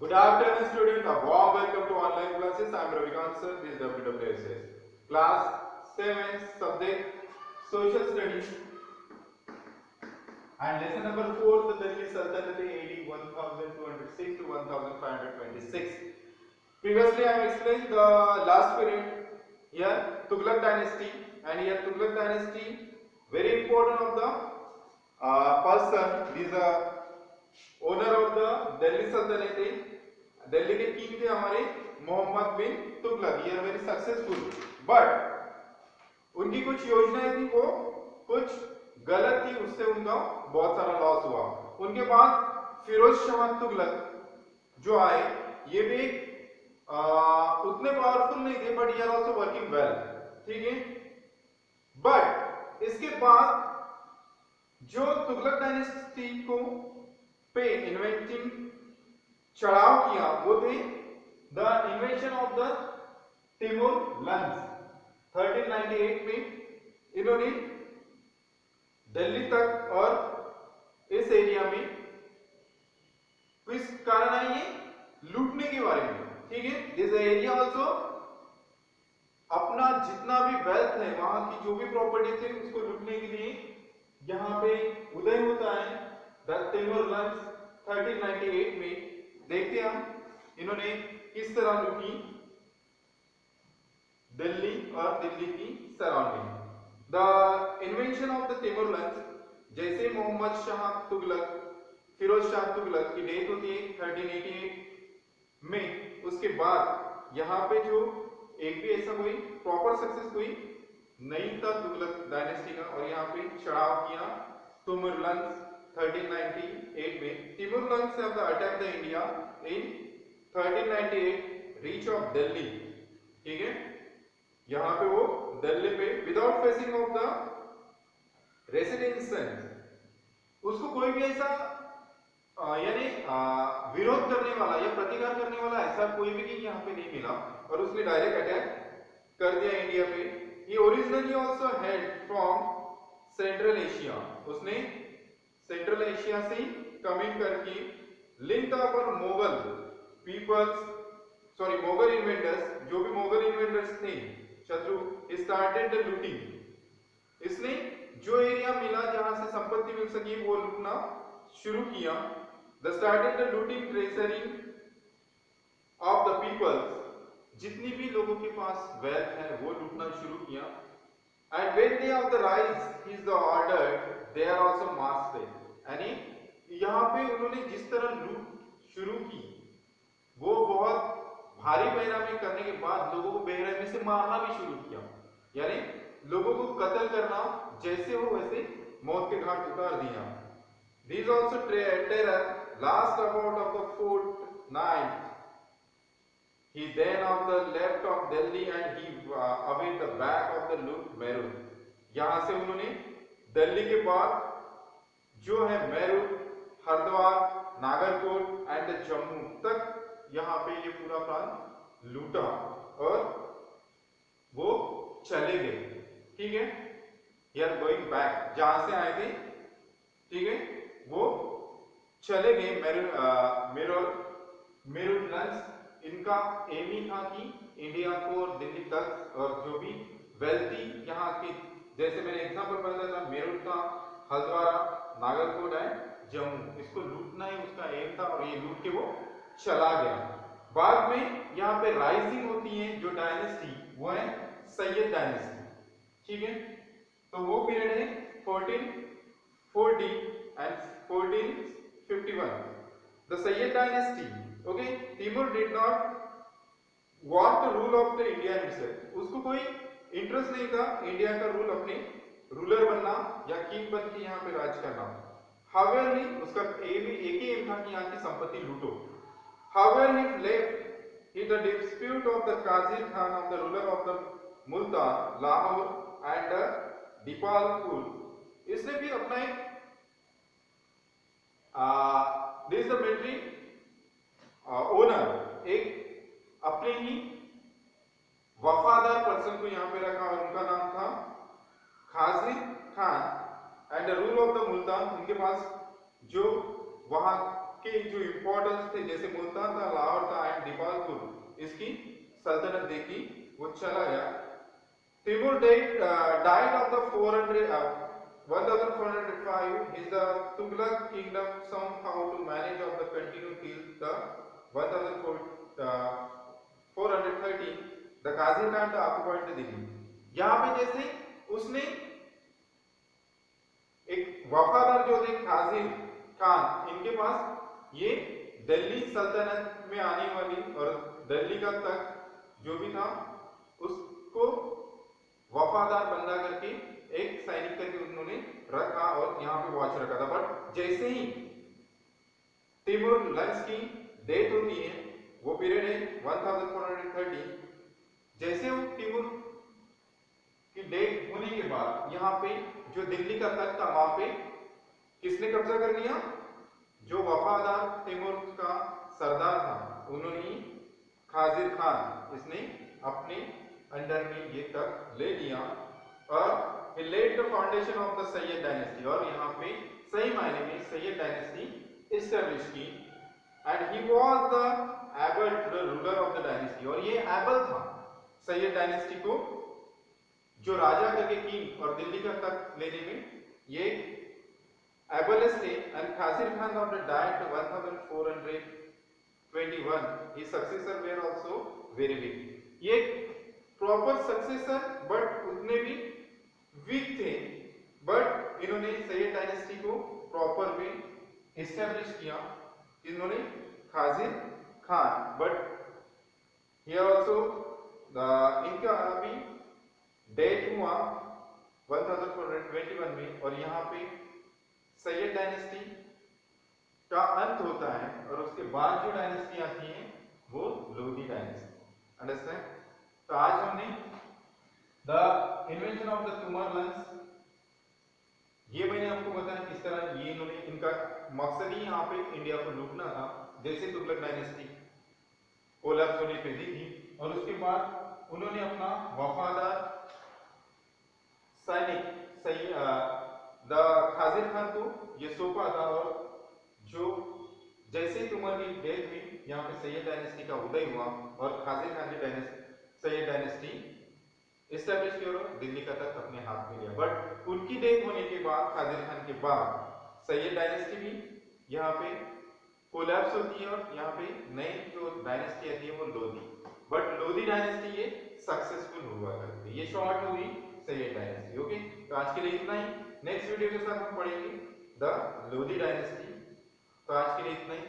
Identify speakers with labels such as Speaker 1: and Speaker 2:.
Speaker 1: Good afternoon, students. A warm welcome to online classes. I am Ravikant sir. This is WWSS. Class 7, subject Social Studies, and lesson number 4, the Delhi Sultanate AD 1206 to 1526. Previously, I have explained the last period. Here, Tughlaq dynasty, and here Tughlaq dynasty, very important of the person. He is the owner of the Delhi सल्तनत दिल्ली के king थे हमारे मोहम्मद बिन तुगलक। ये very successful, but उनकी कुछ योजनाएं थी वो कुछ गलत थी, उससे उनका बहुत सारा लॉस हुआ। उनके बाद फिरोज शाह तुगलक जो आए, ये भी उतने पावरफुल नहीं थे, बट ये आर आल्सो वर्किंग वेल, ठीक है। बट इसके बाद जो तुगलक डायनेस्टी को पे इन्वेंटिंग चढ़ाव किया वो थे the invention of the तिमुर Lang. 1398 में इन्होंने दिल्ली तक और इस एरिया में किस कारण आई ये लूटने के बारे में, ठीक है। दिस एरिया ऑल्सो अपना जितना भी वेल्थ है, वहां की जो भी प्रॉपर्टी थे उसको लूटने के लिए यहाँ पे उदय होता है द तिमुर लंस 1398 में। देखते हैं हम इन्होंने किस तरह लूटी दिल्ली और दिल्ली की surrounding. The invention of the तिमुर lens, जैसे मोहम्मद शाह तुगलक, फिरोज शाह तुगलक की डेथ होती है 1388 में, उसके बाद यहाँ पे जो एक भी ऐसा कोई प्रॉपर सक्सेस कोई नहीं था तुगलक डायनेस्टी का, और यहाँ पे चढ़ाव किया तिमुर लंस 1398 में। Timur Lang have attacked the India in 1398, reach of Delhi, ठीक है। यहाँ पे वो दिल्ली पे without facing of the residence, उसको कोई भी ऐसा यानी विरोध करने वाला या प्रतिकार करने वाला ऐसा कोई भी किंग यहाँ पे नहीं मिला, और उसने डायरेक्ट अटैक कर दिया इंडिया पे। He originally also head from Central Asia, उसने सेंट्रल एशिया से कमिंग करके लिंक था पर Mughal peoples, sorry Mughal inventors, जो भी मोगल इन्वेंटर्स थे शत्रु, स्टार्टेड द लूटिंग। इसने जो एरिया मिला जहां से संपत्ति मिल सकी वो लूटना शुरू किया। They started the looting treasury of the peoples, जितनी भी लोगों के पास वेल्थ है वो लूटना शुरू किया। And when they of the rise is the order they are also massed, यानी यहाँ पे उन्होंने जिस तरह लूट शुरू की वो बहुत भारी पैमाने करने के बाद लोगों को बेरहमी से मारना भी शुरू किया, यानी लोगों को कत्ल करना, जैसे हो वैसे मौत के घाट उतार दिया। These also terror last about of the fortnight. He then of the left of Delhi and he away the back of the loop Meru. यहाँ से उन्होंने दिल्ली के बाद जो है मेरू, हरिद्वार, नागरकोट एंड जम्मू तक यहाँ पे ये पूरा प्रांत लूटा और वो चले गए, ठीक है। यार गोइंग बैक, जहां से आए थे, ठीक है, वो चले गए। मेरू लंस इनका एम ही था कि इंडिया को और दिल्ली तक और जो भी वेल्थी यहाँ के, जैसे मैंने एग्जांपल बताया था मेरठ का, हल्द्वारा, नागरकोट है, जम्मू, इसको लूटना ही उसका एम था और ये लूट के वो चला गया। बाद में यहाँ पे राइजिंग होती है जो डायनेस्टी, वो है सैयद डायनेस्टी, ठीक है। तो वो पीरियड है 1440 and 1451, the Sayyid dynasty, okay. Timur did not want the rule of the India himself, उसको कोई इंटरेस्ट नहीं था इंडिया का रूल, अपने रूलर बनना या किंग बन के यहाँ पे राज करना। However, उसका एक ही एम था कि यहाँ की संपत्ति लूटो। However, he left in the dispute of the Qazir Khan of the ruler of the Multan, Lahore and Dipalpur, इसने भी अपना एक दिस द मिलिट्री ओनर, एक अपने ही वफादार पर्सन को यहाँ पे रखा और उनका नाम था Khizr Khan and rule of the Multan. उनके पास जो वहां के जो इम्पोर्टेंस थे, जैसे मुल्तान था, लाहौर था एंड दीपालपुर, इसकी सल्तनत देखी वो चला गया। Timur died of the 1405 is the Tughlaq kingdom somehow to manage of the continue till the 1413 the Qazir Khan the occupied the Delhi। यहाँ पे जैसे उसने एक वफादार जो थे काजिर खान, इनके पास ये दिल्ली सल्तनत में आने वाली और दिल्ली का तक जो भी था उसको वफादार बंदा करके एक सैनिक करके उन्होंने रखा और यहाँ पे वॉच रखा था। बट जैसे ही तिमुर लंच की डेथ होती है, वो पीरियड है 1430, जैसे वो तिमुर की डेथ होने के बाद यहाँ पे जो दिल्ली का तख्त था वहां पे किसने कब्जा कर लिया? जो वफादार तिमुर का सरदार था, उन्होंने खाजिर खान, इसने अपने अंडर में ये तक ले लिया और he laid the foundation of the Sayyid dynasty, और यहाँ पे सही मायने में सैयद डायनेस्टी एस्टैब्लिश की। And he was the able ruler of the dynasty, और ये एबल था सैयद डायनेस्टी को जो राजा करके किंग और दिल्ली का तख्त लेने में ये एबलेस थे। And Khizr Khan of the diet 1421 his successor were also very weak। ये प्रॉपर सक्सेसर बट उतने भी वीक थे, बट इन्होंने सैयद डायनेस्टी को प्रॉपर वे एस्टैब्लिश किया, इन्होंने Khizr Khan. But here also इनका अभी डेथ हुआ 1421 में, और यहाँ पे सैयद डायनेस्टी का अंत होता है और उसके बाद जो डायनेस्टी आती है वो लोधी डायनेस्टी। अंडरस्टैंड? तो आज हमने the invention of the Timur Lang, ये मैंने आपको बताया किस तरह ये इन्होंने, इनका मकसद ही यहाँ पे इंडिया को लूटना था, जैसे तुगलक डायनेस्टी कोलैप्स होने पे दी थी और उसके बाद उन्होंने अपना वफादार सैनिक द खाजिर खान को ये सौंपा था। और जो जैसे ही तुमर की डेथ हुई, यहाँ पे सैयद डायनेस्टी का उदय हुआ और खाजिर खान की सैयद डायनेस्टी एस्टैब्लिश की और दिल्ली का तख्त अपने हाथ में लिया। बट उनकी डेथ होने के बाद, खाजिर खान के बाद, सैयद डायनेस्टी भी यहाँ पे कोलैप्स होती है और यहाँ पे नई जो डायनेस्टी आती है वो लोधी। बट लोधी डायनेस्टी ये सक्सेसफुल हुआ करती है। ये शॉर्ट हुई सैयद डायनेस्टी। ओके, तो आज के लिए इतना ही। नेक्स्ट वीडियो के साथ हम पढ़ेंगे द लोधी डायनेस्टी। तो आज के लिए इतना ही।